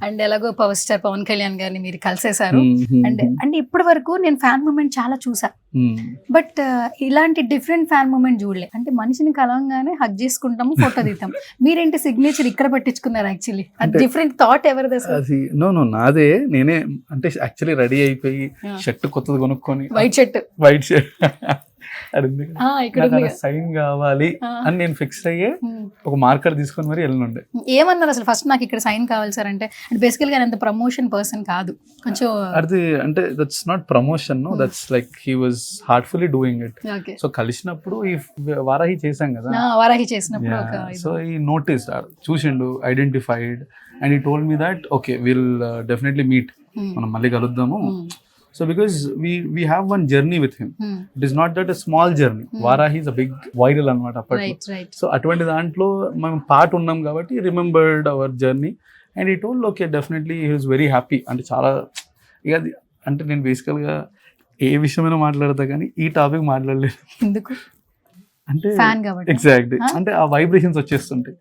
And ఎలాగో power star Pawan Kalyan గారిని మీరు కలిసేశారు. అండ్ ఇప్పటి వరకు నేను ఫ్యాన్ మూమెంట్ చాలా చూసా, బట్ ఇలాంటి డిఫరెంట్ ఫ్యాన్ మూమెంట్ చూడలే. అంటే మనిషిని కలవంగానే హగ్ చేసుకుంటాము, ఫోటో తీద్దాం. మీరేంటి సిగ్నేచర్ ఇక్కడ పెట్టించుకున్నారు? యాక్చువల్లీ అది డిఫరెంట్ థాట్ ఎవరిది అసలు? అది నో నాదే. నేనే అంటే యాక్చువల్లీ రెడీ అయిపోయి షర్ట్ కొత్తది కొనుక్కొని, వైట్ షర్ట్ సైన్ కావాలి అని నేను ఫిక్స్ అయ్యే ఒక మార్కర్ తీసుకొని మరి వెళ్ళుండే. ఏమన్నారు అసలు ఫస్ట్? నాకు ఇక్కడ సైన్ కావాలి సార్ అంటే. బేసికల్ గా అంత ప్రమోషన్ పర్సన్ కాదు, కొంచెం అది అంటే that's not promotion, no that's like he was heartfully doing it. So కలిసినప్పుడు ఈ వారాహి చేశాం కదా, వారాహి చేసినప్పుడు సో ఈ నోటీస్ చూసిండు, ఐడెంటిఫైడ్, అండ్ ఈ told me that okay will definitely meet, మనం మళ్ళీ కలుద్దాము. So because we have one journey with him, it is not that a small journey. Varahi is a big viral anamata appatlo. So atvanti dantlo మనం part ఉన్నాం కాబట్టి remembered our journey, and he told okay definitely he was very happy. అంటే చాలా ఇక అంటే నేను బేసికల్ గా ఏ విషయమైనా మాట్లాడతా కానీ ఈ టాపిక్ మాట్లాడలేదు. ఎందుకు అంటే ఫ్యాన్ కాబట్టి. ఎగ్జాక్ట్లీ అంటే ఆ వైబ్రేషన్స్ వచ్చేస్తుంటాయి.